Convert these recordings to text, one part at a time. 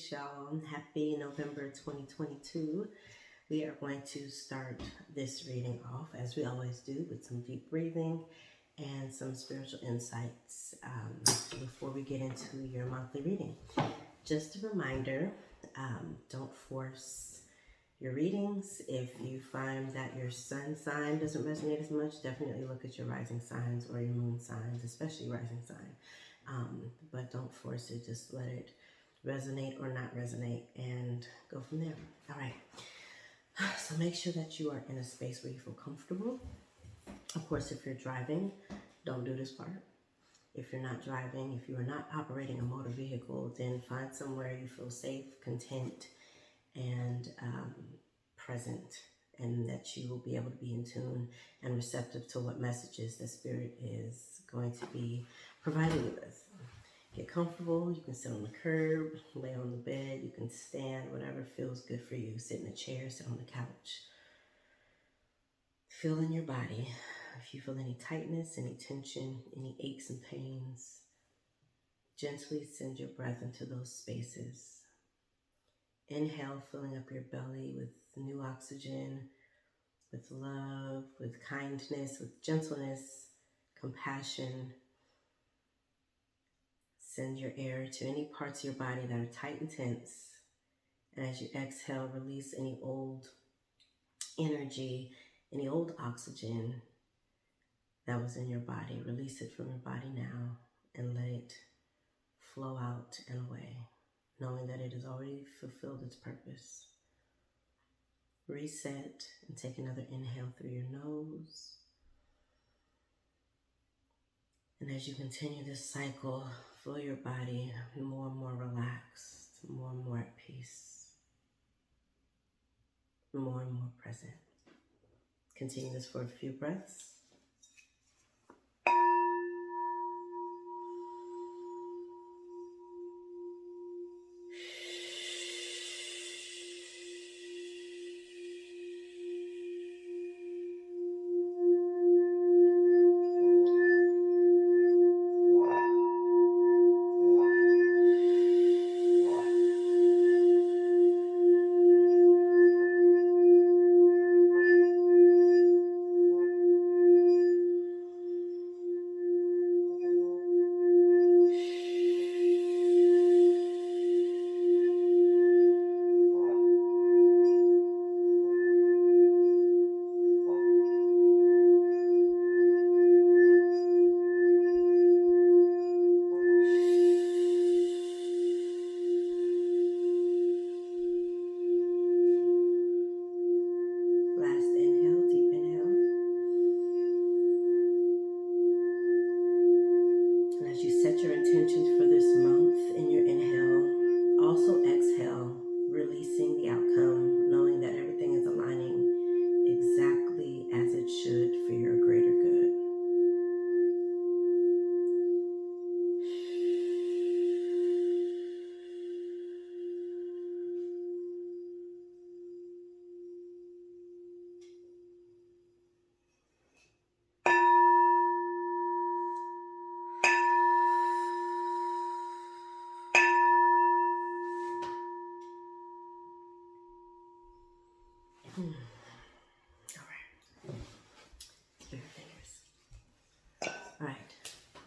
Greetings, y'all. Happy November 2022. We are going to start this reading off, as we always do, with some deep breathing and some spiritual insights before we get into your monthly reading. Just a reminder, don't force your readings. If you find that your sun sign doesn't resonate as much, definitely look at your rising signs or your moon signs, especially rising sign. But don't force it. Just let it resonate or not resonate and go from there. All right. So make sure that you are in a space where you feel comfortable. Of course, if you're driving, don't do this part. If you're not driving, if you are not operating a motor vehicle, then find somewhere you feel safe, content, and present, and that you will be able to be in tune and receptive to what messages the Spirit is going to be providing you with. Get comfortable. You can sit on the curb, lay on the bed, you can stand, whatever feels good for you. Sit in a chair, sit on the couch. Feel in your body. If you feel any tightness, any tension, any aches and pains, gently send your breath into those spaces. Inhale, filling up your belly with new oxygen, with love, with kindness, with gentleness, compassion. Send your air to any parts of your body that are tight and tense. And as you exhale, release any old energy, any old oxygen that was in your body. Release it from your body now and let it flow out and away, knowing that it has already fulfilled its purpose. Reset and take another inhale through your nose. And as you continue this cycle, feel your body more and more relaxed, more and more at peace, more and more present. Continue this for a few breaths.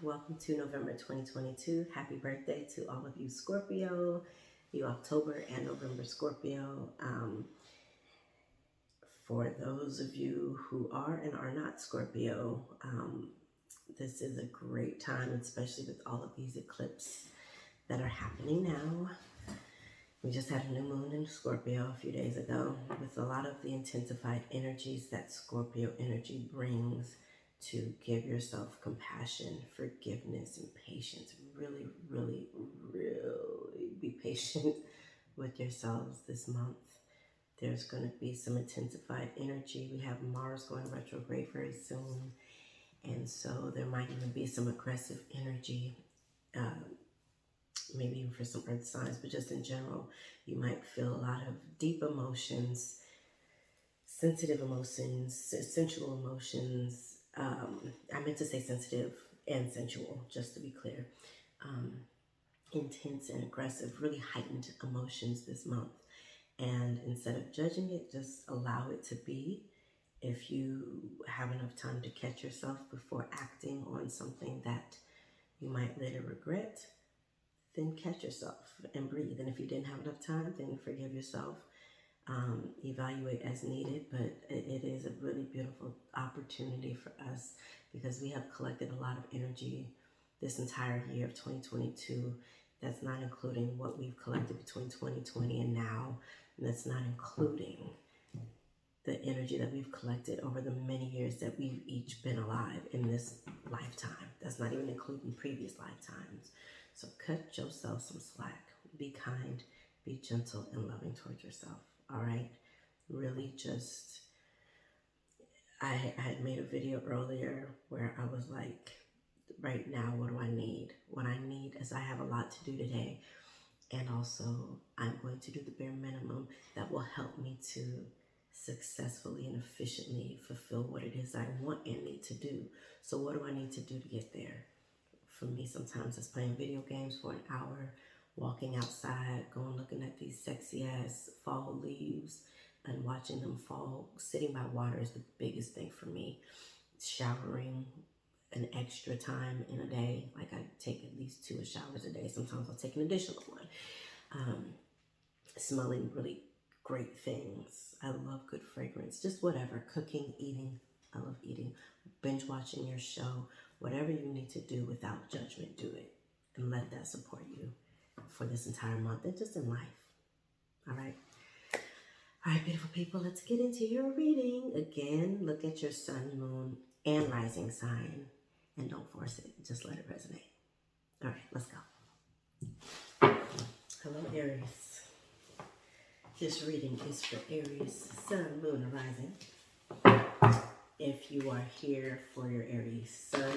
Welcome to November 2022. Happy birthday to all of you Scorpio, you October and November Scorpio. For those of you who are and are not Scorpio, this is a great time, especially with all of these eclipses that are happening now. We just had a new moon in Scorpio a few days ago with a lot of the intensified energies that Scorpio energy brings. To give yourself compassion, forgiveness, and patience. Really, really, really be patient with yourselves this month. There's going to be some intensified energy. We have Mars going retrograde very soon. And so there might even be some aggressive energy, maybe even for some earth signs, but just in general, you might feel a lot of deep emotions, sensitive emotions, sensual emotions. I meant to say sensitive and sensual, just to be clear. intense and aggressive, really heightened emotions this month. And instead of judging it, just allow it to be. If you have enough time to catch yourself before acting on something that you might later regret, then catch yourself and breathe. And if you didn't have enough time, then forgive yourself. Evaluate as needed, but it is a really beautiful opportunity for us because we have collected a lot of energy this entire year of 2022. That's not including what we've collected between 2020 and now. And that's not including the energy that we've collected over the many years that we've each been alive in this lifetime. That's not even including previous lifetimes. So cut yourself some slack. Be kind, be gentle, and loving towards yourself. All right? Really just, I had made a video earlier where I was like, right now, what do I need? What I need is I have a lot to do today. And also, I'm going to do the bare minimum that will help me to successfully and efficiently fulfill what it is I want and need to do. So what do I need to do to get there? For me, sometimes it's playing video games for an hour, walking outside, going looking at these sexy ass fall leaves and watching them fall. Sitting by water is the biggest thing for me. Showering an extra time in a day. Like I take at least 2 showers a day. Sometimes I'll take an additional one. Smelling really great things. I love good fragrance. Just whatever. Cooking, eating. I love eating. Binge watching your show. Whatever you need to do without judgment, do it. And let that support you for this entire month and just in life. All right? All right, beautiful people, let's get into your reading. Again, look at your sun, moon, and rising sign. And don't force it. Just let it resonate. All right, let's go. Hello, Aries. This reading is for Aries, sun, moon, or rising. If you are here for your Aries sun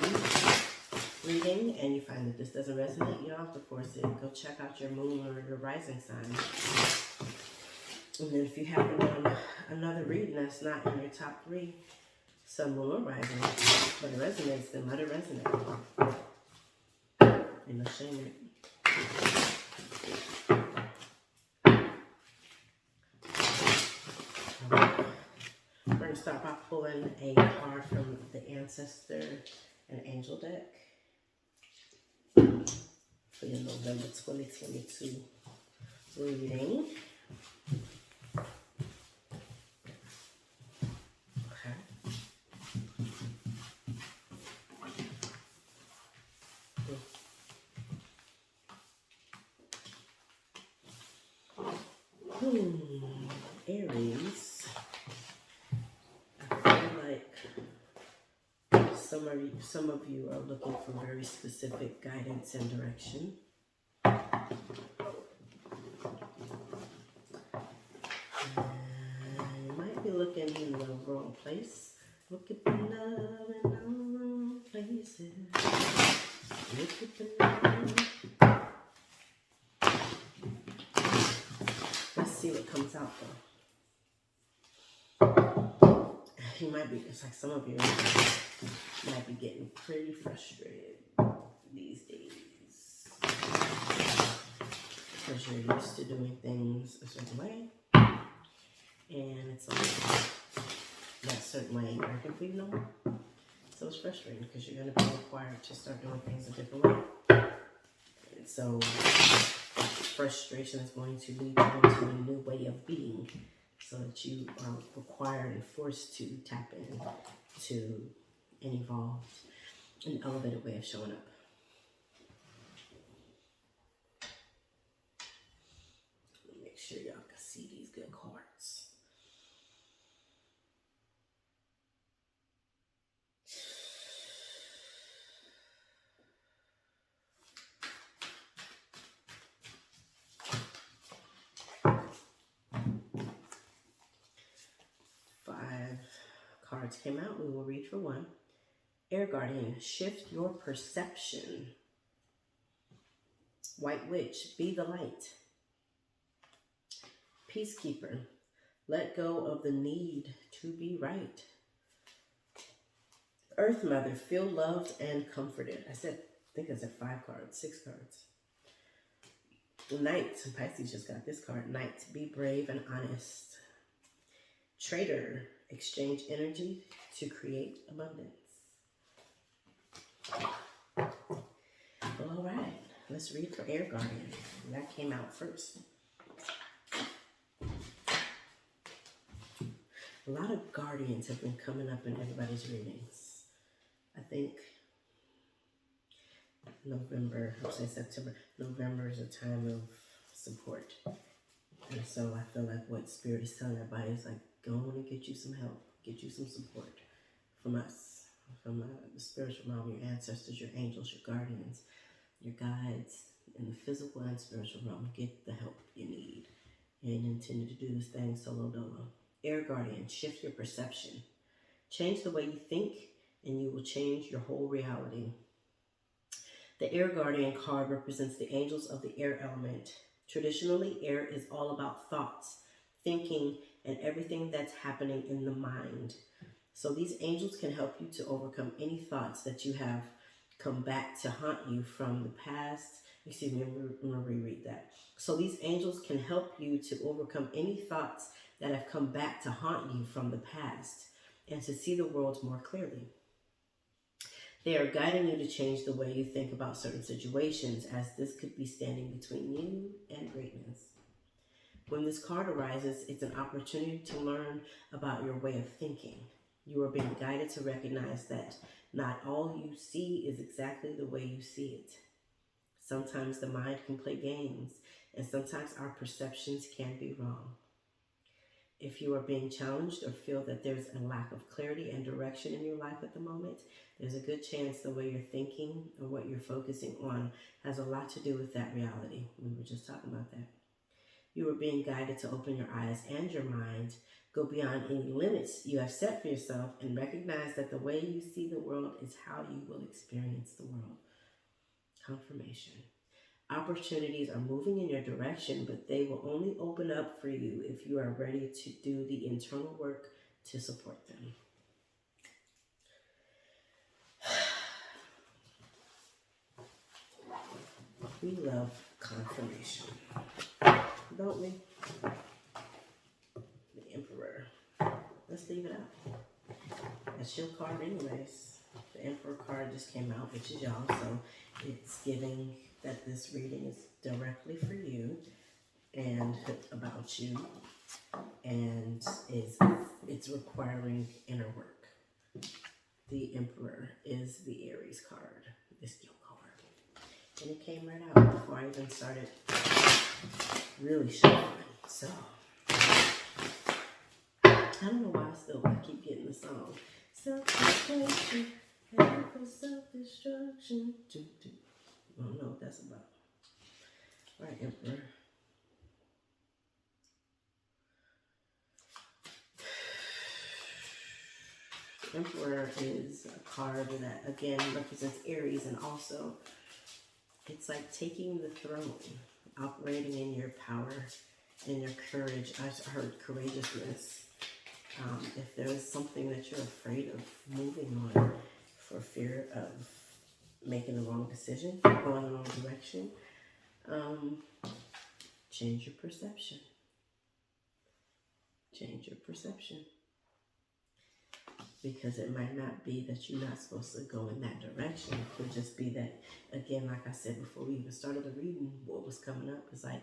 reading and you find that this doesn't resonate, you don't have to force it. Go check out your moon or your rising sign. And then if you happen on another reading that's not in your top 3, sun, moon, or rising, but it resonates, then let it resonate. Ain't no shame in it. We're going to start by pulling a card from the Ancestor and Angel deck for your November 2022 reading. Aries, I feel like some of you are looking for very specific guidance and direction. You might be looking in the wrong place. Looking for love in the wrong places. Looking for love. Let's see what comes out though. You might be, it's like some of you might be getting pretty frustrated these days because you're used to doing things a certain way, and it's like that certain way ain't working for you no more. So it's frustrating because you're going to be required to start doing things a different way. And so frustration is going to lead you into a new way of being, so that you are required and forced to tap in to an evolved, an elevated way of showing up. Let me make sure y'all can see these good cards. Cards came out. We will read for one. Air Guardian, shift your perception. White Witch, be the light. Peacekeeper, let go of the need to be right. Earth Mother, feel loved and comforted. I think I said 5 cards, 6 cards. Knight, Pisces just got this card. Knight, be brave and honest. Trader, exchange energy to create abundance. Well, all right, let's read for Air Guardian. That came out first. A lot of guardians have been coming up in everybody's readings. I think November, I'll say September, November is a time of support. And so I feel like what Spirit is telling everybody is like, go on and get you some help, get you some support from us, from the spiritual realm, your ancestors, your angels, your guardians, your guides, in the physical and spiritual realm. Get the help you need. You ain't intended to do this thing solo dolo. Air Guardian, shift your perception. Change the way you think and you will change your whole reality. The Air Guardian card represents the angels of the air element. Traditionally, air is all about thoughts, thinking, and everything that's happening in the mind. So these angels can help you to overcome any thoughts that you have come back to haunt you from the past. Excuse me, I'm going to reread that. So these angels can help you to overcome any thoughts that have come back to haunt you from the past and to see the world more clearly. They are guiding you to change the way you think about certain situations, as this could be standing between you and greatness. When this card arises, it's an opportunity to learn about your way of thinking. You are being guided to recognize that not all you see is exactly the way you see it. Sometimes the mind can play games, and sometimes our perceptions can be wrong. If you are being challenged or feel that there's a lack of clarity and direction in your life at the moment, there's a good chance the way you're thinking or what you're focusing on has a lot to do with that reality. We were just talking about that. You are being guided to open your eyes and your mind, go beyond any limits you have set for yourself, and recognize that the way you see the world is how you will experience the world. Confirmation. Opportunities are moving in your direction, but they will only open up for you if you are ready to do the internal work to support them. We love confirmation, don't we? The Emperor. Let's leave it out. That's your card anyways. The Emperor card just came out, which is y'all, so it's giving that this reading is directly for you and about you, and it's requiring inner work. The Emperor is the Aries card, this yellow card, and it came right out before I even started really showing. So I don't know why I keep getting the song. Self-destruction, heading for self-destruction. I don't know what that's about. All right, Emperor. Emperor is a card that, again, represents Aries, and also it's like taking the throne, operating in your power and your courage. I heard courageousness. If there is something that you're afraid of moving on for fear of making the wrong decision, going the wrong direction, change your perception. Change your perception. Because it might not be that you're not supposed to go in that direction. It could just be that, again, like I said before we even started the reading, what was coming up is like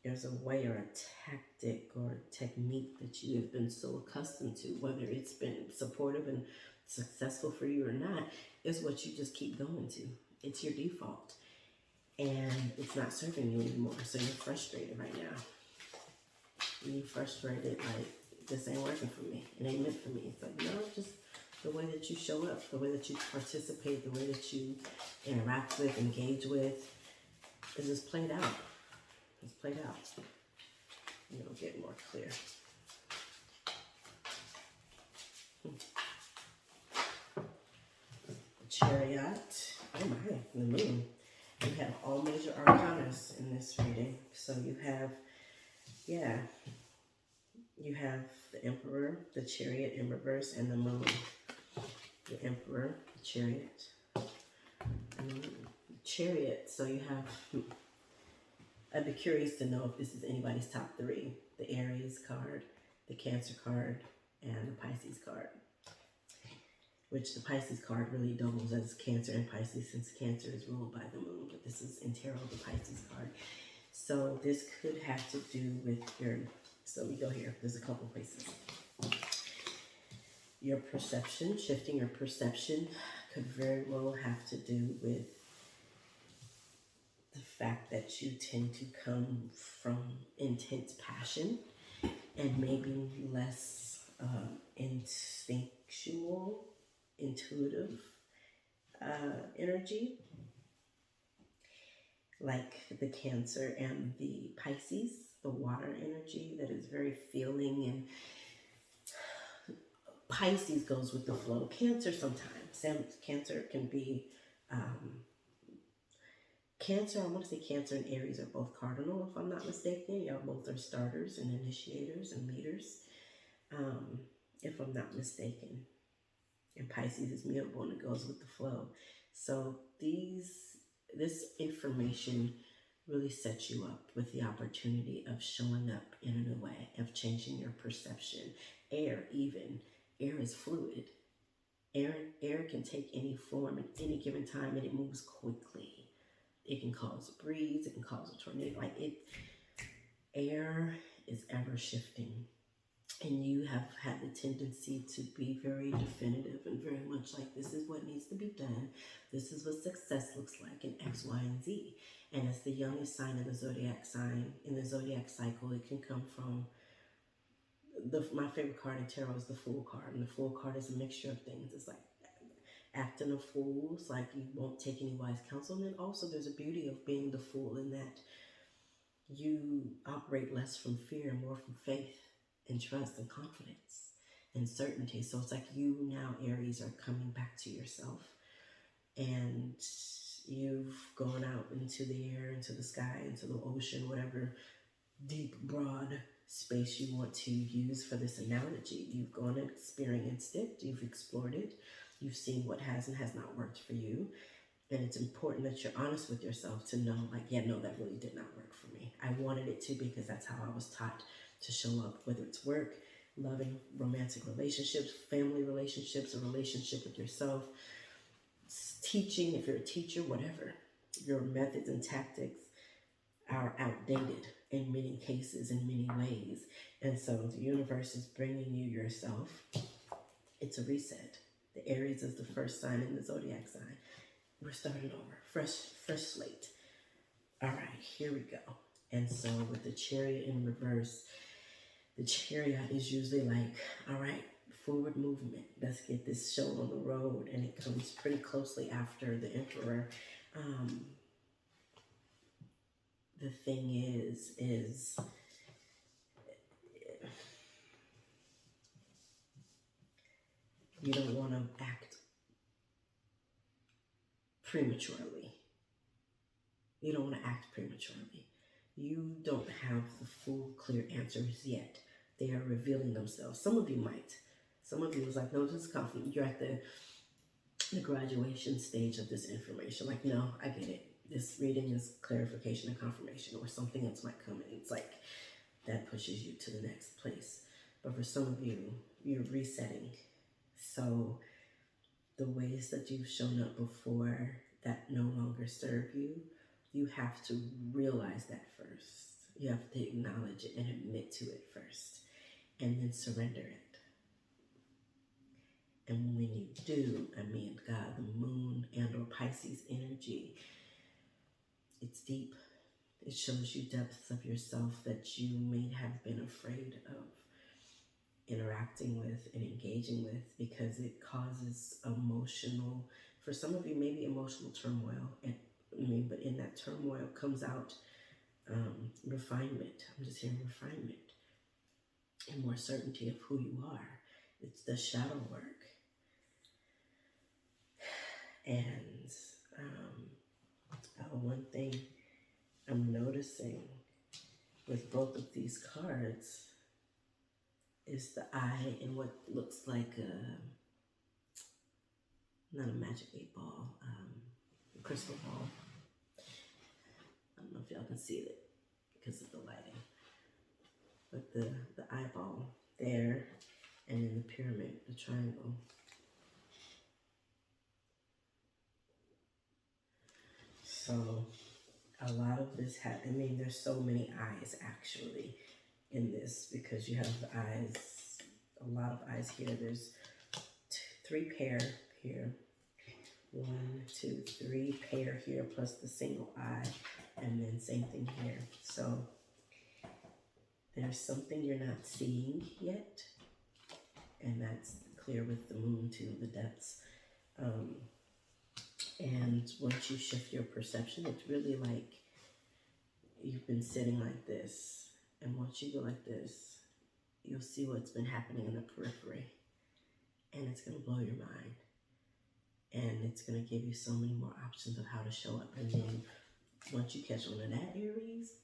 there's a way or a tactic or a technique that you have been so accustomed to, whether it's been supportive and successful for you or not, is what you just keep going to. It's your default. And it's not serving you anymore. So you're frustrated right now. You're frustrated, like, this ain't working for me. It ain't meant for me. It's like, no, just the way that you show up, the way that you participate, the way that you interact with, engage with, is just played out. It's played out. You know, get more clear. Chariot. Oh my, the moon. You have all major arcanas in this reading. So you have, yeah, you have the Emperor, the Chariot in reverse, and the Moon. The Emperor, the Chariot, and the Chariot. So you have, I'd be curious to know if this is anybody's top three. The Aries card, the Cancer card, and the Pisces card. Which the Pisces card really doubles as Cancer and Pisces, since Cancer is ruled by the moon. But this is in tarot, the Pisces card. So this could have to do with your, so we go here. There's a couple places. Your perception, shifting your perception could very well have to do with the fact that you tend to come from intense passion and maybe less instinctual, intuitive energy, like the Cancer and the Pisces, the water energy that is very feeling, and Pisces goes with the flow. Cancer sometimes. Cancer can be Cancer, I want to say Cancer and Aries are both cardinal, if I'm not mistaken. Y'all both are starters and initiators and leaders, if I'm not mistaken. And Pisces is mutable and it goes with the flow. So this information really sets you up with the opportunity of showing up in a new way, of changing your perception. Air is fluid. Air can take any form at any given time, and it moves quickly. It can cause a breeze, it can cause a tornado. Air is ever shifting. And you have had the tendency to be very definitive and very much like, this is what needs to be done. This is what success looks like in X, Y, and Z. And as the youngest sign in the zodiac cycle, it can come from my favorite card in tarot is the Fool card. And the Fool card is a mixture of things. It's like acting a fool. It's like you won't take any wise counsel. And then also there's a beauty of being the fool in that you operate less from fear and more from faith and trust and confidence and certainty. So it's like you now, Aries, are coming back to yourself, and you've gone out into the air, into the sky, into the ocean, whatever deep, broad space you want to use for this analogy. You've gone and experienced it, you've explored it, you've seen what has and has not worked for you. And it's important that you're honest with yourself to know, like, yeah, no, that really did not work for me. I wanted it to because that's how I was taught to show up, whether it's work, loving, romantic relationships, family relationships, a relationship with yourself, teaching, if you're a teacher, whatever. Your methods and tactics are outdated in many cases, in many ways. And so the universe is bringing you yourself. It's a reset. The Aries is the first sign in the zodiac sign. We're starting over, fresh slate. All right, here we go. And so with the Chariot in reverse, the Chariot is usually like, all right, forward movement. Let's get this show on the road. And it comes pretty closely after the Emperor. The thing is you don't want to act prematurely. You don't want to act prematurely. You don't have the full, clear answers yet. They are revealing themselves. Some of you might. Some of you is like, no, this is confident. You're at the graduation stage of this information. Like, no, I get it. This reading is clarification and confirmation, or something else might come in. It's like that pushes you to the next place. But for some of you, you're resetting. So the ways that you've shown up before that no longer serve you, you have to realize that first. You have to acknowledge it and admit to it first, and then surrender it. And when you do, God, the moon and or Pisces energy, it's deep. It shows you depths of yourself that you may have been afraid of interacting with and engaging with, because it causes emotional, for some of you, maybe emotional turmoil. But in that turmoil comes out refinement. I'm just hearing refinement and more certainty of who you are. It's the shadow work. And one thing I'm noticing with both of these cards is the eye in what looks like not a magic 8-ball, a crystal ball. I don't know if y'all can see it. because of the lighting. But the eyeball there, and then the pyramid, the triangle. So a lot of this I mean, there's so many eyes actually in this, because you have the eyes, a lot of eyes here. There's 3 pair here. 1, 2, 3 pair here, plus the single eye, and then same thing here. So there's something you're not seeing yet, and that's clear with the moon too, the depths. And once you shift your perception, it's really like you've been sitting like this, and once you go like this, you'll see what's been happening in the periphery, and it's going to blow your mind. And it's going to give you so many more options of how to show up. And then once you catch on to that, Aries,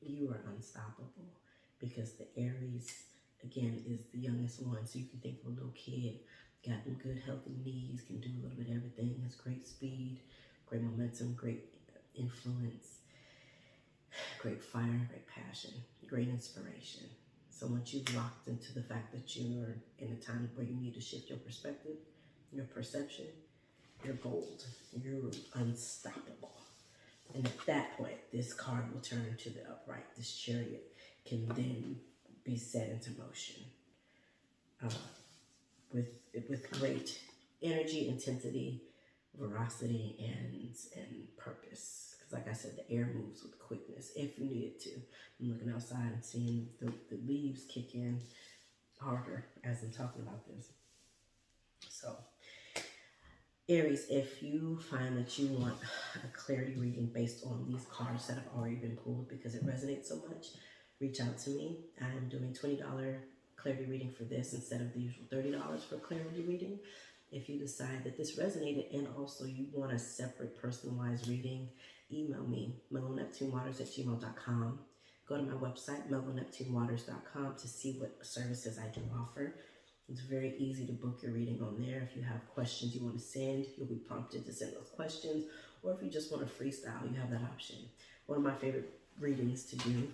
you are unstoppable. Because the Aries, again, is the youngest one. So you can think of a little kid, got them good, healthy knees, can do a little bit of everything, has great speed, great momentum, great influence, great fire, great passion, great inspiration. So once you've locked into the fact that you're in a time where you need to shift your perspective, your perception, you're gold. You're unstoppable. And at that point, this card will turn to the upright. This chariot can then be set into motion with great energy, intensity, veracity, and purpose. Because like I said, the air moves with quickness if you need it to. I'm looking outside and seeing the leaves kick in harder as I'm talking about this. So, Aries, if you find that you want a clarity reading based on these cards that have already been pulled because it resonates so much, reach out to me. I am doing $20 clarity reading for this instead of the usual $30 for clarity reading. If you decide that this resonated and also you want a separate personalized reading, email me, mellowneptunewaters@gmail.com. Go to my website, mellowneptunewaters.com, to see what services I do offer. It's very easy to book your reading on there. If you have questions you want to send, you'll be prompted to send those questions. Or if you just want to freestyle, you have that option. One of my favorite readings to do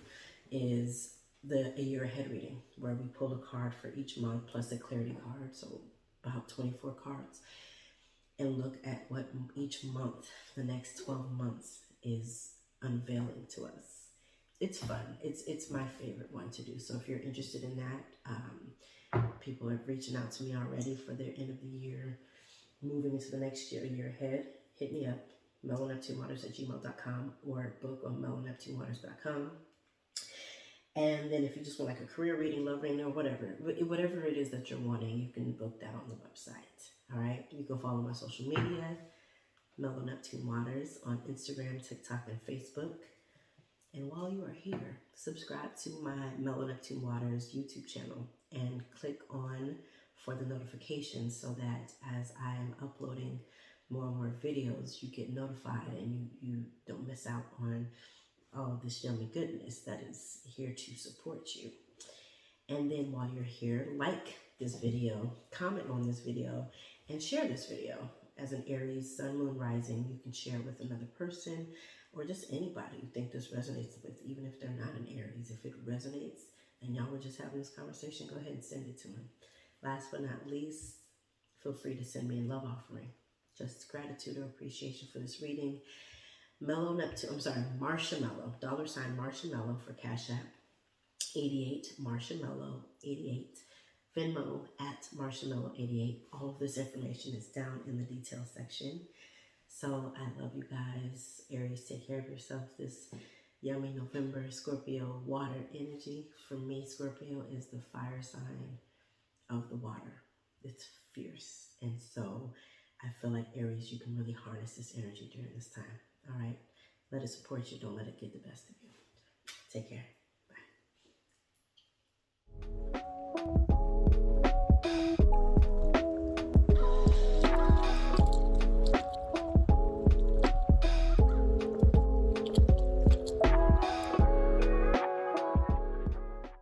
is a year ahead reading, where we pull a card for each month plus a clarity card, so about 24 cards, and look at what each month for the next 12 months is unveiling to us. It's fun. It's my favorite one to do. So if you're interested in that, people are reaching out to me already for their end of the year, moving into the next year, a year ahead. Hit me up, mellowneptunewaters@gmail.com, or book on mellowneptunewaters.com. And then if you just want like a career reading, love reading, or whatever it is that you're wanting, you can book that on the website. All right. You can follow my social media, Mellow Neptune Waters, on Instagram, TikTok, and Facebook. And while you are here, subscribe to my Mellow Neptune Waters YouTube channel and click on for the notifications, so that as I am uploading more and more videos, you get notified and you don't miss out on all of this yummy goodness that is here to support you. And then while you're here, like this video, comment on this video, and share this video. As an Aries Sun, Moon, Rising, you can share with another person or just anybody you think this resonates with, even if they're not an Aries. If it resonates and y'all were just having this conversation, go ahead and send it to them. Last but not least, feel free to send me a love offering. Just gratitude or appreciation for this reading. MarshaMellow, $MarshaMellow for CashApp 88 MarshaMellow88 Venmo @MarshaMellow88. All of this information is down in the details section. So I love you guys. Aries, take care of yourself this yummy November. Scorpio, water energy. For me, Scorpio is the fire sign of the water. It's fierce. And so I feel like Aries, you can really harness this energy during this time. All right? Let it support you. Don't let it get the best of you. Take care.